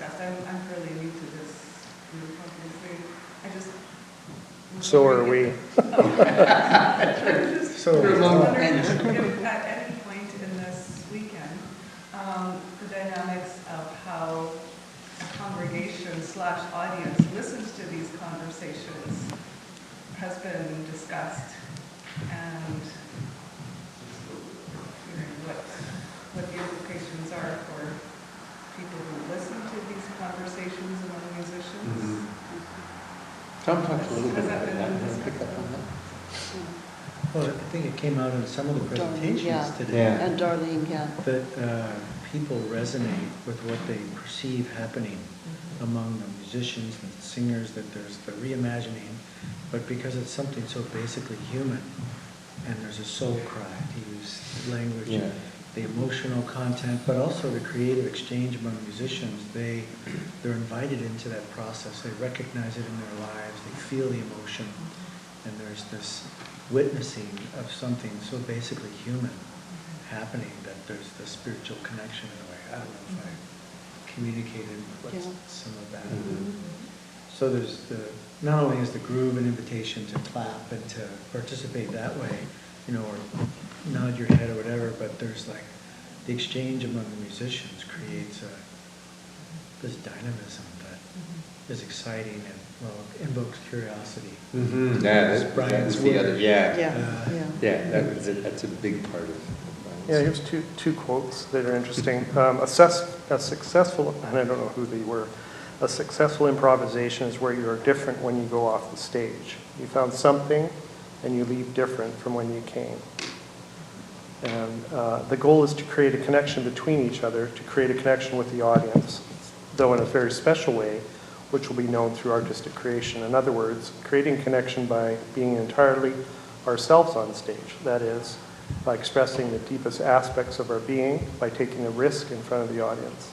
discussed. I'm fairly new to this group, obviously. I just... So are we. So at any point in this weekend, the dynamics of how a congregation/audience listens to these conversations has been discussed, and what the implications are for people who listen to these conversations among musicians. Tom talked a little bit about that. Has Pick up on that. Well, I think it came out in some of the presentations yeah. today. Yeah. And Darlene, yeah. That people resonate with what they perceive happening among the musicians and the singers, that there's the reimagining, but because it's something so basically human, and there's a soul cry, to use language, Yeah. the emotional content, but also the creative exchange among musicians, they're invited into that process. They recognize it in their lives, they feel the emotion, and there's this witnessing of something so basically human happening that there's the spiritual connection in a way. I don't know if I communicated some of that. So there's not only is the groove an invitation to clap and to participate that way, or nod your head or whatever, but there's like the exchange among the musicians creates this dynamism that is exciting and, well, invokes curiosity. Mm-hmm. Yeah, that was the other, that's a big part of Yeah, here's two quotes that are interesting. A successful, and I don't know who they were, a successful improvisation is where you are different when you go off the stage. You found something and you leave different from when you came. And the goal is to create a connection between each other, to create a connection with the audience, though in a very special way, which will be known through artistic creation. In other words, creating connection by being entirely ourselves on stage. That is, by expressing the deepest aspects of our being, by taking a risk in front of the audience.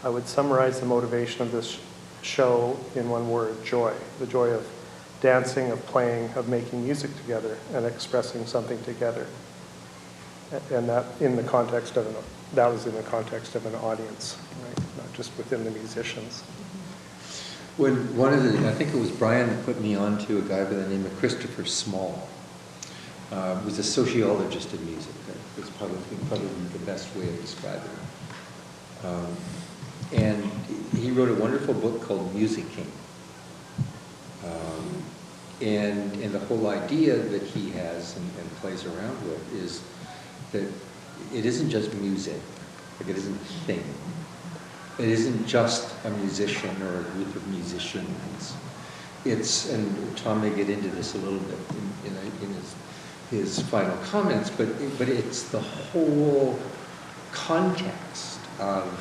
I would summarize the motivation of this show in one word: joy. The joy of dancing, of playing, of making music together and expressing something together. And that was in the context of an audience, right? Not just within the musicians. When I think it was Brian that put me on to a guy by the name of Christopher Small. Was a sociologist of music. That's probably the best way of describing it. And he wrote a wonderful book called Music King. And the whole idea that he has and plays around with is that it isn't just music, like it isn't a thing. It isn't just a musician or a group of musicians. And Tom may get into this a little bit in his final comments, but it's the whole context of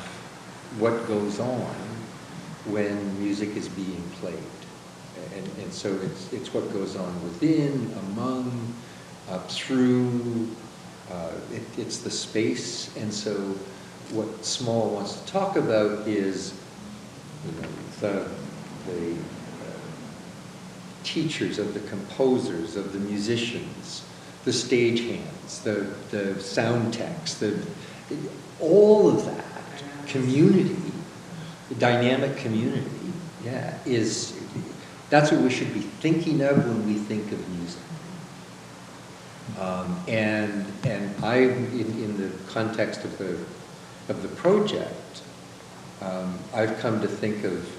what goes on when music is being played. And so it's what goes on within, among, up through, it's the space. And so what Small wants to talk about is the teachers, of the composers, of the musicians, the stagehands, the sound techs, all of that community, the dynamic community, that's what we should be thinking of when we think of music. And I, in the context of the project, I've come to think of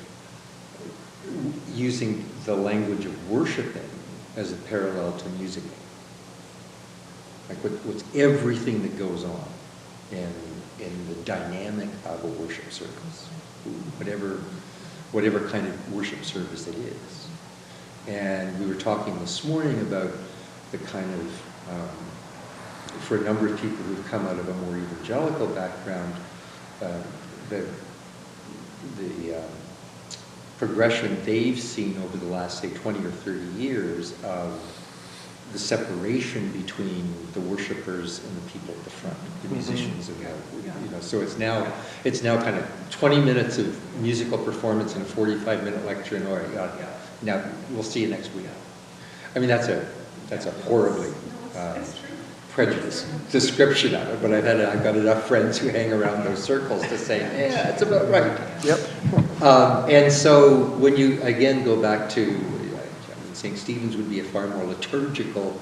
using the language of worshiping as a parallel to music. Like what's everything that goes on in the dynamic of a worship service, whatever kind of worship service it is. And we were talking this morning about the kind of, for a number of people who've come out of a more evangelical background, the progression they've seen over the last, say, 20 or 30 years of the separation between the worshipers and the people at the front, the musicians and so it's now kind of 20 minutes of musical performance and a 45-minute lecture, and now we'll see you next week. I mean, that's a horribly prejudiced description of it, but I've got enough friends who hang around those circles to say, yeah, it's about right. Yep. And so when you, again, go back to, St. Stephen's would be a far more liturgical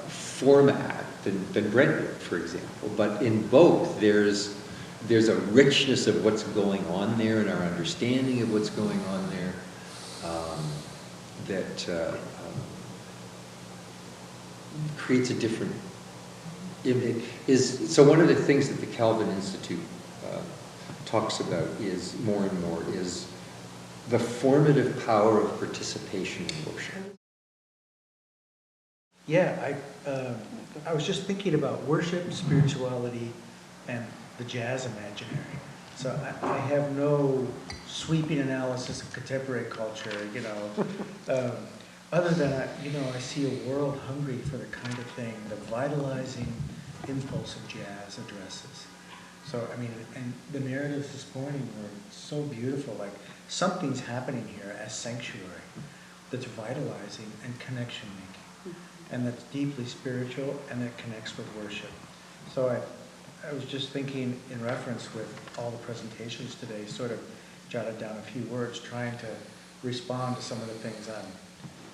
format than Brentwood, for example. But in both, there's a richness of what's going on there and our understanding of what's going on there that creates a different image. So one of the things that the Calvin Institute talks about is more and more is the formative power of participation in worship. Yeah, I was just thinking about worship, spirituality, and the jazz imaginary. So I have no sweeping analysis of contemporary culture, other than I see a world hungry for the kind of thing, the vitalizing impulse of jazz addresses. So I mean, and the narratives this morning were so beautiful. Like something's happening here as sanctuary that's vitalizing and connection making, and that's deeply spiritual and that connects with worship. So I was just thinking in reference with all the presentations today, sort of jotted down a few words, trying to respond to some of the things I'm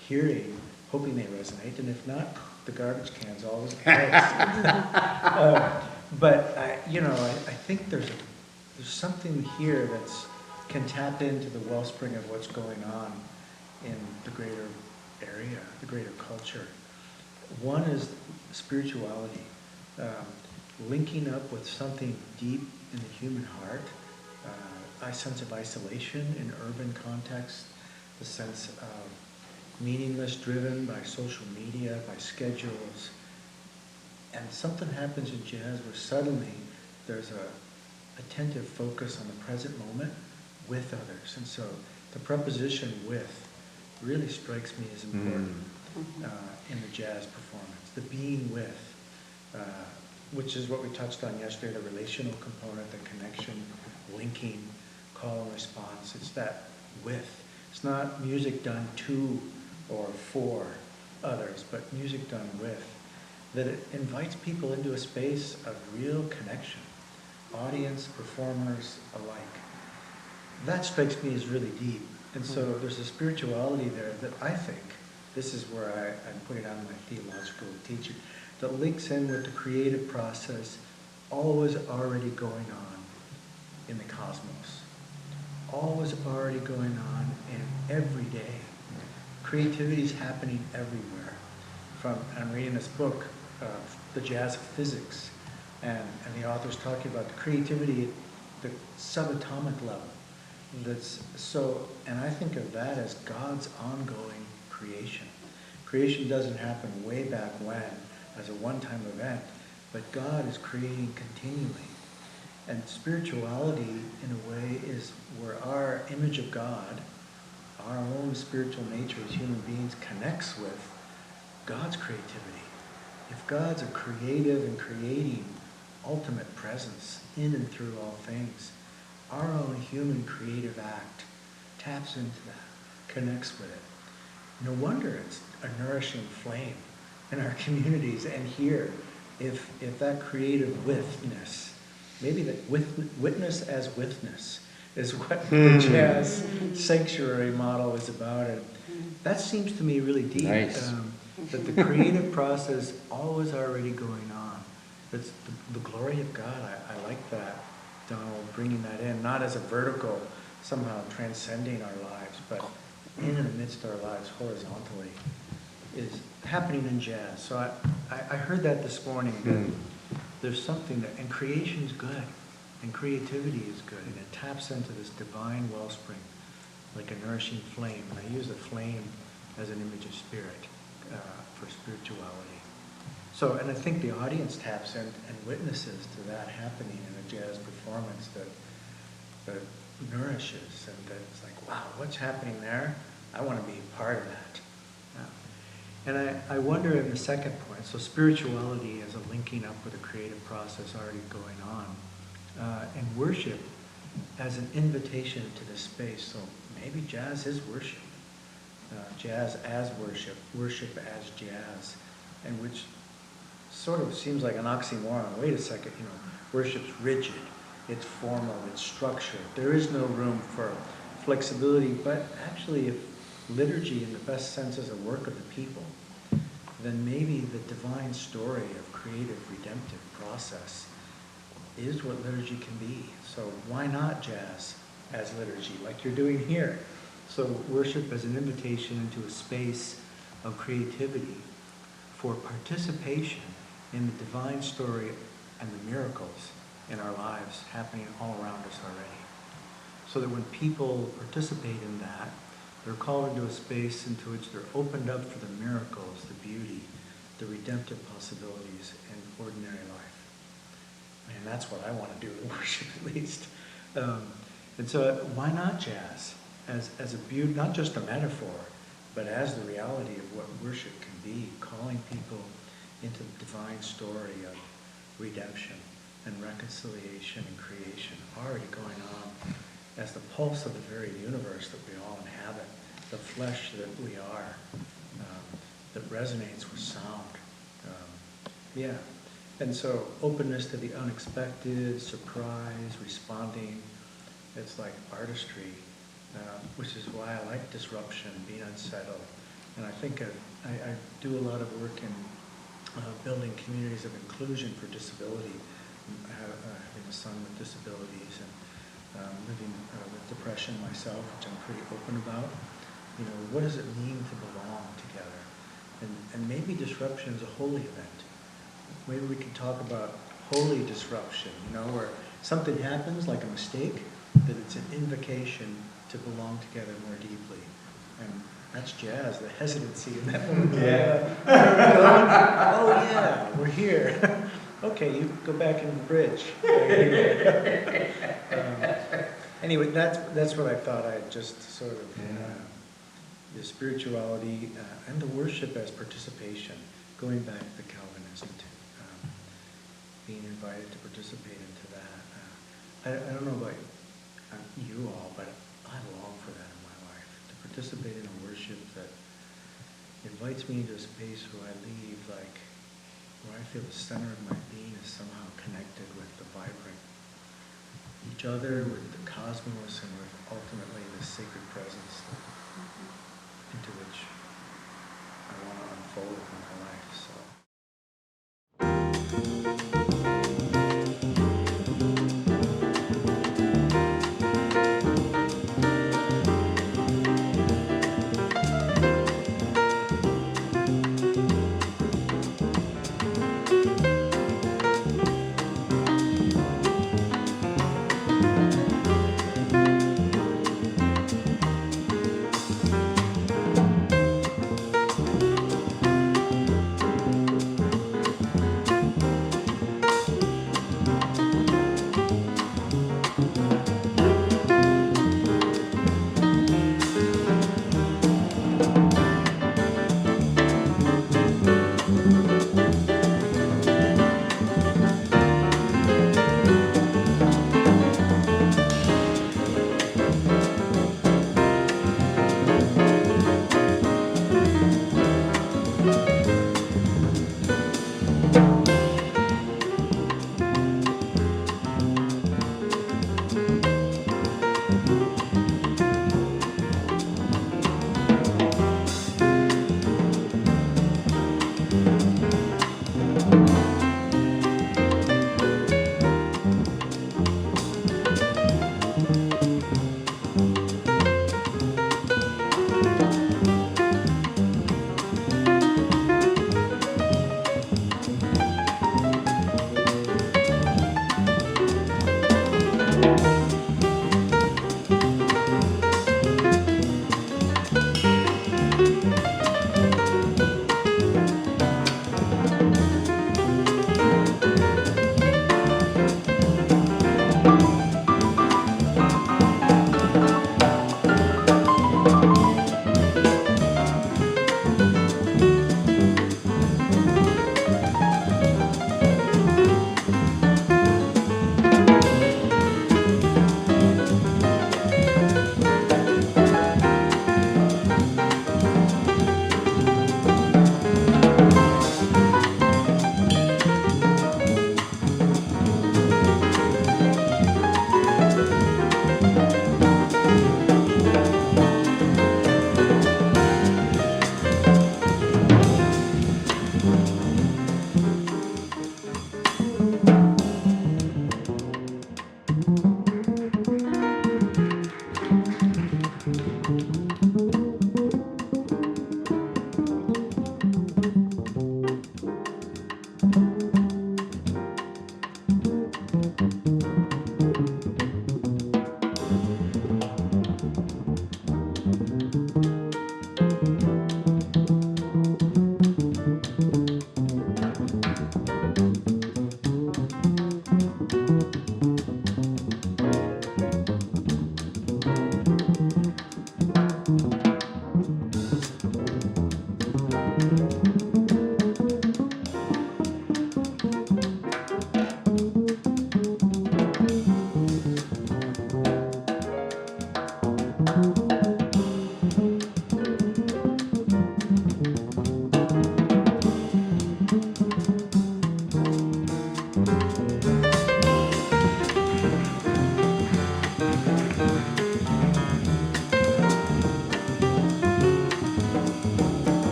hearing, hoping they resonate, and if not, the garbage can's always a place. But I think there's something here that's can tap into the wellspring of what's going on in the greater area, the greater culture. One is spirituality. Linking up with something deep in the human heart, a sense of isolation in urban context, the sense of meaningless driven by social media, by schedules. And something happens in jazz where suddenly there's a attentive focus on the present moment with others. And so the preposition with really strikes me as important in the jazz performance. The being with, which is what we touched on yesterday, the relational component, the connection, linking, call and response. It's that with. It's not music done to or for others, but music done with. That it invites people into a space of real connection, audience, performers alike. That strikes me as really deep. And so there's a spirituality there that I think, this is where I'm putting on my theological teaching, that links in with the creative process always already going on in the cosmos. Always already going on in every day. Creativity is happening everywhere. I'm reading this book, The Jazz of Physics, and the author's talking about the creativity at the subatomic level. And I think of that as God's ongoing creation. Creation doesn't happen way back when, as a one-time event, but God is creating continually. And spirituality, in a way, is where our image of God, our own spiritual nature as human beings, connects with God's creativity. If God's a creative and creating ultimate presence in and through all things, our own human creative act taps into that, connects with it. No wonder it's a nourishing flame in our communities and here, if that creative with-ness, maybe that witness as with-ness is what the jazz sanctuary model is about. And that seems to me really deep. Nice. That the creative process always already going on. That's the glory of God. I like that, Donald, bringing that in, not as a vertical, somehow transcending our lives, but in and amidst our lives horizontally is happening in jazz. So I heard that this morning, that there's something that, and creation is good, and creativity is good, and it taps into this divine wellspring like a nourishing flame. And I use the flame as an image of spirit for spirituality. So, and I think the audience taps in and witnesses to that happening in a jazz performance that nourishes, and that it's like, wow, what's happening there? I want to be part of that. And I wonder in the second point, so spirituality as a linking up with a creative process already going on, and worship as an invitation to this space. So maybe jazz is worship. Jazz as worship, worship as jazz, and which sort of seems like an oxymoron. Wait a second, worship's rigid, it's formal, it's structured. There is no room for flexibility, but actually if liturgy in the best sense is a work of the people, then maybe the divine story of creative redemptive process is what liturgy can be. So why not jazz as liturgy, like you're doing here? So worship as an invitation into a space of creativity for participation in the divine story and the miracles in our lives happening all around us already. So that when people participate in that, they're called into a space into which they're opened up for the miracles, the beauty, the redemptive possibilities in ordinary life. And that's what I want to do in worship, at least. And so why not jazz as a beauty, not just a metaphor, but as the reality of what worship can be, calling people into the divine story of redemption and reconciliation and creation already going on as the pulse of the very universe that we all inhabit, the flesh that we are, that resonates with sound. Yeah. And so openness to the unexpected, surprise, responding, it's like artistry, which is why I like disruption, being unsettled. And I think I do a lot of work in building communities of inclusion for disability, having a son with disabilities and living with depression myself, which I'm pretty open about. What does it mean to belong together? And maybe disruption is a holy event. Maybe we can talk about holy disruption, where something happens like a mistake, that it's an invocation to belong together more deeply. And that's jazz, the hesitancy in that moment. Yeah. Oh yeah, we're here. Okay, you go back in the bridge. Anyway, that's what I thought I'd just sort of, the spirituality and the worship as participation, going back to Calvinism too, being invited to participate into that. I don't know about you all, but I long for that in my life, to participate in a worship that invites me into a space where I leave where I feel the center of my being is somehow connected with the vibrant each other, with the cosmos, and with ultimately the sacred presence into which I want to unfold in my life. So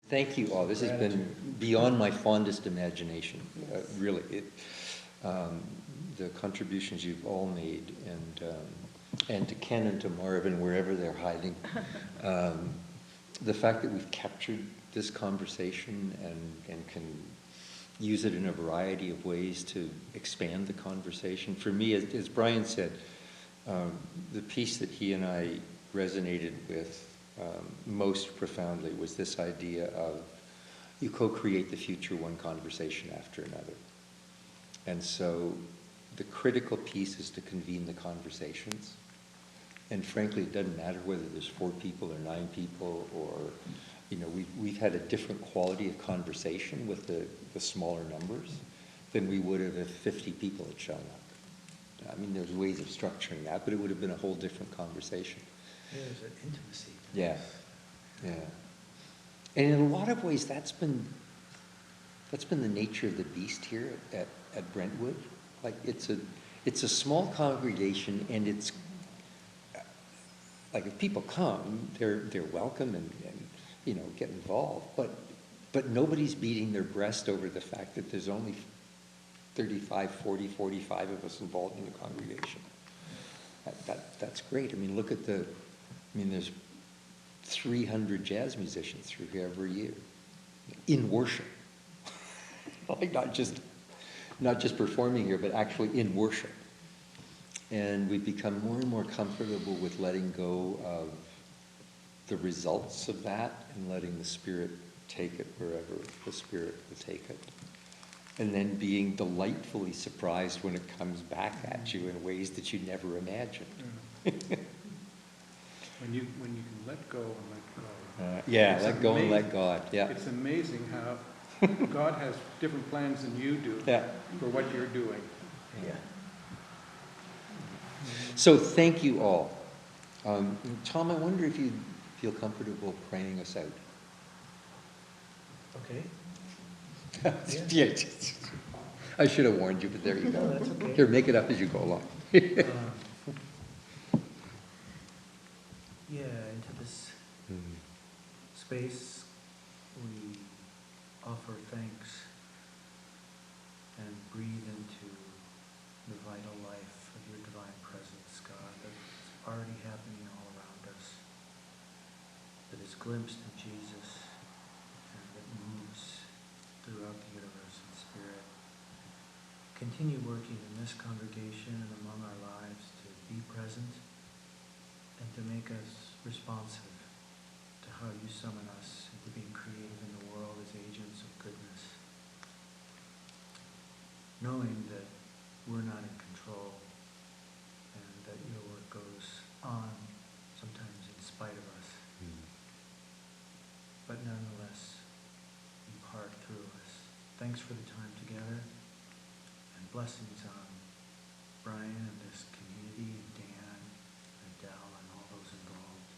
Thank you all. This has been beyond my fondest imagination, really. The contributions you've all made, and to Ken and to Marvin, wherever they're hiding. The fact that we've captured this conversation and can use it in a variety of ways to expand the conversation. For me, as Brian said, the piece that he and I resonated with most profoundly was this idea of you co-create the future one conversation after another. And so the critical piece is to convene the conversations. And frankly, it doesn't matter whether there's 4 people or 9 people, or, you know, we've had a different quality of conversation with the smaller numbers than we would have if 50 people had shown up. I mean, there's ways of structuring that, but it would have been a whole different conversation. There's an intimacy. Yeah, yeah. And in a lot of ways, that's been the nature of the beast here at Brentwood. Like, it's a small congregation, and it's like, if people come, they're welcome and you know, get involved. But nobody's beating their breast over the fact that there's only 35, 40, 45 of us involved in the congregation. That's great. I mean, look at there's 300 jazz musicians through here every year in worship. Like, not just performing here, but actually in worship. And we've become more and more comfortable with letting go of the results of that and letting the Spirit take it wherever the Spirit will take it. And then being delightfully surprised when it comes back at you in ways that you never imagined. When you can let go and let go. Yeah, It's let go and amazing. let God. Yeah. It's amazing how God has different plans than you do Yeah. for what you're doing. Yeah. So thank you all. Tom, I wonder if you'd feel comfortable praying us out. Okay. Yeah. I should have warned you, but there you go. No, that's okay. Here, make it up as you go along. Into this space, we offer thanks and breathe into the vital life of your divine presence, God, that's already happening all around us, that is glimpsed in Jesus, and that moves throughout the universe in spirit. Continue working in this congregation and among our lives to be present and to make us responsive to how you summon us into being creative in the world as agents of goodness. Knowing that we're not in control and that your work goes on, sometimes in spite of us. But nonetheless, you part through us. Thanks for the time together, and blessings on Brian and this community, and Dan, and Dal, and all those involved.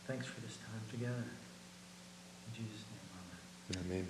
Thanks for this time together. In Jesus' name, amen. Amen.